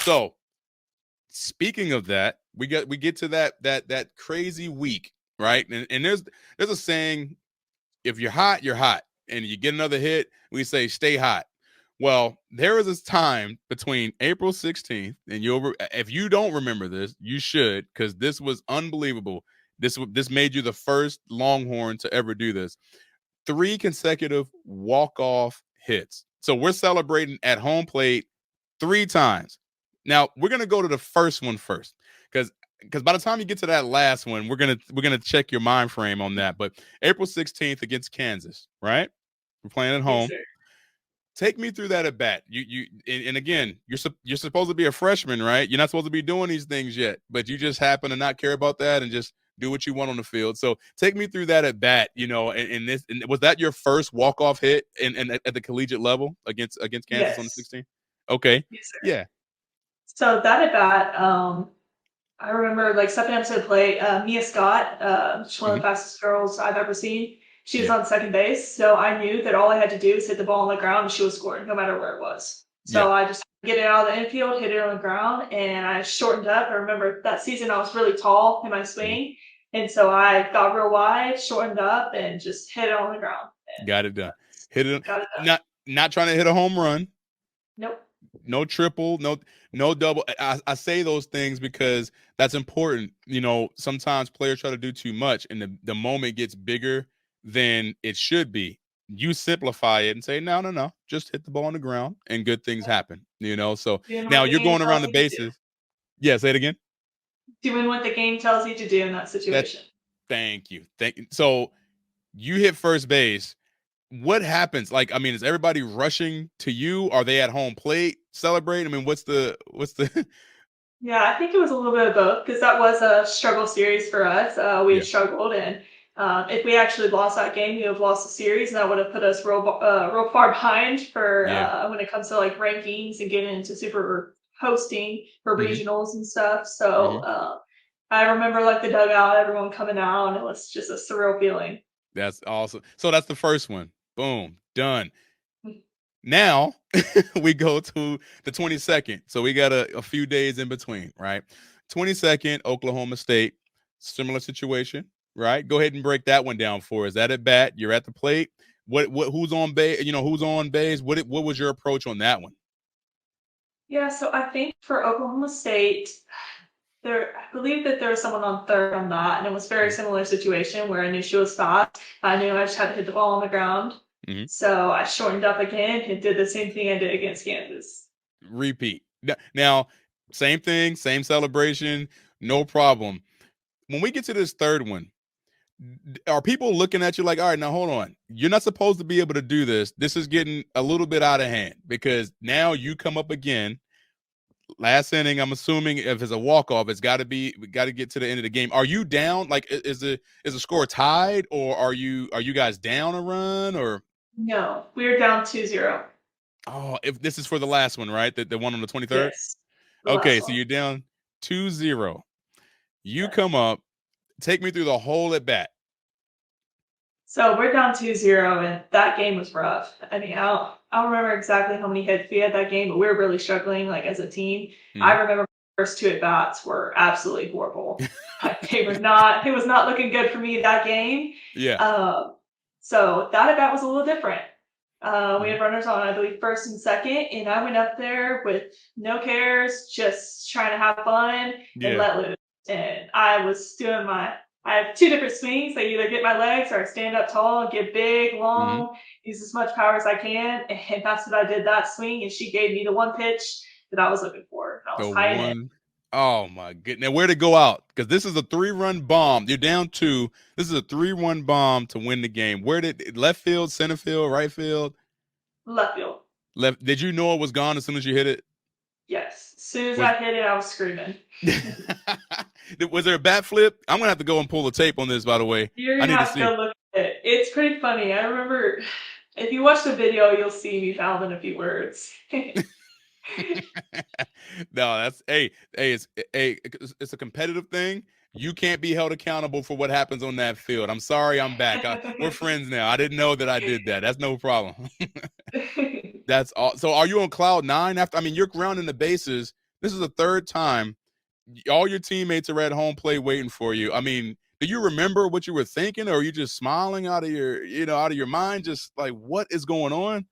So speaking of that, we get to that crazy week, right? And there's a saying, if you're hot, you're hot. And you get another hit, we say stay hot. Well, there was this time between April 16th, and if you don't remember this, you should, because this was unbelievable. This made you the first Longhorn to ever do this. 3 consecutive walk-off hits. So we're celebrating at home plate 3 times. Now we're gonna go to the first one first, because by the time you get to that last one, we're gonna check your mind frame on that. But April 16th against Kansas, right? We're playing at home. Yes, sir. Take me through that at bat. And again, you're supposed to be a freshman, right? You're not supposed to be doing these things yet, but you just happen to not care about that and just do what you want on the field. So take me through that at bat. And was that your first walk off hit at the collegiate level against Kansas Yes. on the 16th? Okay, Yes, sir. yeah. So that at bat, I remember like stepping up to the plate. Mia Scott, she's one of the fastest girls I've ever seen. She was on second base, so I knew that all I had to do was hit the ball on the ground and she was scoring no matter where it was. So I just get it out of the infield, hit it on the ground, and I shortened up. I remember that season I was really tall in my swing, and so I got real wide, shortened up, and just hit it on the ground. Got it done. Hit it. Got it done. Not trying to hit a home run. Nope. No triple, no double. I say those things because that's important. Sometimes players try to do too much, and the moment gets bigger than it should be. You simplify it and say, no, just hit the ball on the ground, and good things happen. So now you're going around the bases. Yeah, say it again. Doing what the game tells you to do in that situation. Thank you. So you hit first base. What happens? Is everybody rushing to you? Are they at home plate celebrating? What's the Yeah, I think it was a little bit of both, because that was a struggle series for us. We had struggled, and if we actually lost that game, we would have lost the series, and that would have put us real far behind for when it comes to like rankings and getting into super hosting for regionals and stuff. So I remember like the dugout, everyone coming out, and it was just a surreal feeling. That's awesome. So that's the first one. Boom, done. Now we go to the 22nd. So we got a few days in between, right? 22nd, Oklahoma State, similar situation, right? Go ahead and break that one down for us. That at bat, you're at the plate. Who's on base? Who's on base? What was your approach on that one? Yeah, so I think for Oklahoma State, I believe that there was someone on third on that, and it was a very similar situation where I knew she was fast. I knew I just had to hit the ball on the ground. So I shortened up again and did the same thing I did against Kansas. Repeat. Now, same thing, same celebration, no problem. When we get to this third one, are people looking at you like, all right, now hold on. You're not supposed to be able to do this. This is getting a little bit out of hand, because now you come up again. Last inning, I'm assuming if it's a walk-off, we got to get to the end of the game. Are you down? Like, is the score tied, or are you guys down a run, or? No, we're down 2-0. Oh, if this is for the last one, right? The one on the 23rd? Yes. Okay, so you're down 2-0. You come up. Take me through the whole at bat. So we're down 2-0, and that game was rough. I don't remember exactly how many hits we had that game, but we were really struggling like as a team. I remember the first 2 at bats were absolutely horrible. It was not looking good for me that game. Yeah. So that at bat was a little different. We had runners on, I believe, first and second, and I went up there with no cares, just trying to have fun and let loose. And I was doing I have 2 different swings. I either get my legs or I stand up tall and get big, long, use as much power as I can. And that's what I did that swing. And she gave me the one pitch that I was looking for. And I was high in. Oh, my goodness. Now, where'd it go out? Because this is a 3-run bomb. You're down 2. This is a 3-run bomb to win the game. Where did left field, center field, right field? Left field. Left. Did you know it was gone as soon as you hit it? Yes. As soon as I hit it, I was screaming. Was there a bat flip? I'm going to have to go and pull the tape on this, by the way. You're going to have to go look at it. It's pretty funny. I remember, if you watch the video, you'll see me mouthing a few words. No, that's it's a competitive thing. You can't be held accountable for what happens on that field. I'm sorry, I'm back. We're friends now. I didn't know that I did that. That's no problem. That's all. So are you on cloud 9 after? You're grounding the bases This is the third time. All your teammates are at home plate waiting for you. I mean, do you remember what you were thinking, or are you just smiling out of your, out of your mind, just like what is going on?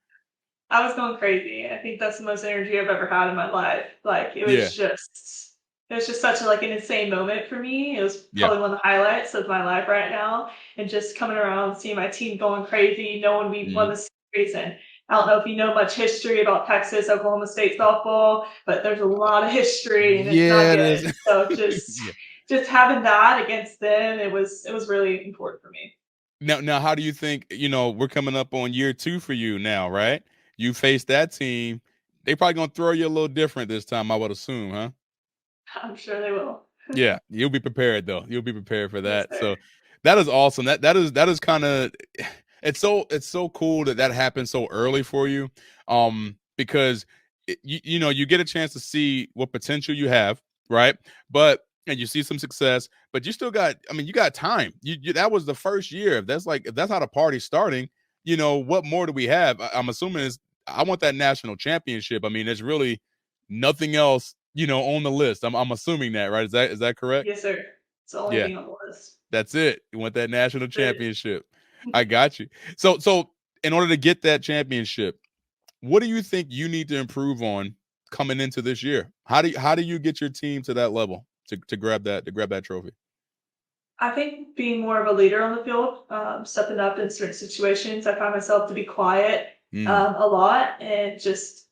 I was going crazy. I think that's the most energy I've ever had in my life. Like Yeah, it was just such like an insane moment for me. It was yeah, probably one of the highlights of my life right now. And just coming around, seeing my team going crazy, knowing we won mhm. the series. And I don't know if you know much history about Texas, Oklahoma State softball, but there's a lot of history and it's not Yeah, it good. is. So Yeah. just having that against them, it was really important for me. Now, how do you think? We're coming up on year 2 for you now, right? You face that team. They probably gonna throw you a little different this time, I would assume, huh? I'm sure they will. Yeah, you'll be prepared though. You'll be prepared for Yes, that. sir. So that is awesome. That is kind of it's so cool that that happened so early for you, because you get a chance to see what potential you have, right? But and you see some success, but you still got. I mean, you got time. That was the first year. If that's how the party's starting, what more do we have? I'm assuming is I want that national championship. I mean, there's really nothing else on the list. I'm assuming that, right? Is that correct? Yes, sir. It's the only Yeah, thing on the list. that's it. You want that national It championship. I got you. So in order to get that championship, what do you think you need to improve on coming into this year? How do you get your team to that level to grab that trophy? I think being more of a leader on the field, stepping up in certain situations, I find myself to be quiet Mm, a lot and just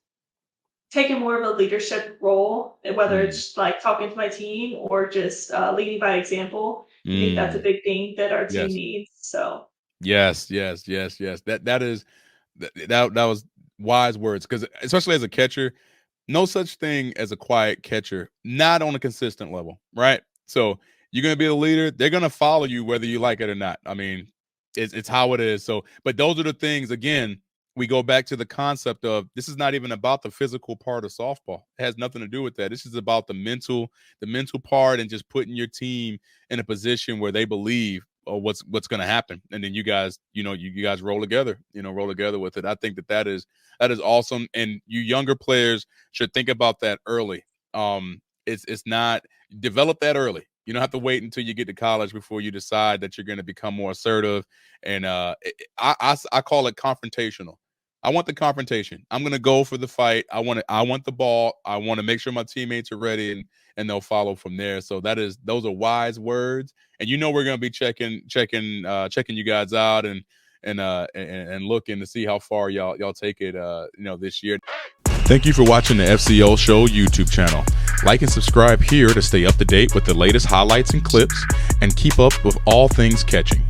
taking more of a leadership role, whether mm, it's like talking to my team or just leading by example. I think that's a mm. big thing that our team Yes. needs. So Yes, yes, yes, yes. That was wise words because especially as a catcher, no such thing as a quiet catcher, not on a consistent level, right? So you're gonna be a leader. They're gonna follow you whether you like it or not. I mean, it's how it is. So, but those are the things. Again, we go back to the concept of this is not even about the physical part of softball. It has nothing to do with that. This is about the mental part, and just putting your team in a position where they believe what's going to happen, and then you guys, you guys roll together with it. I think that is awesome, and you younger players should think about that early. It's not develop that early. You don't have to wait until you get to college before you decide that you're going to become more assertive. And I call it confrontational. I want the confrontation. I'm going to go for the fight. I want the ball. I want to make sure my teammates are ready, and they'll follow from there. So those are wise words. And we're going to be checking you guys out, and looking to see how far y'all take it this year. Thank you for watching the FCO Show YouTube channel. Like and subscribe here to stay up to date with the latest highlights and clips, and keep up with all things catching.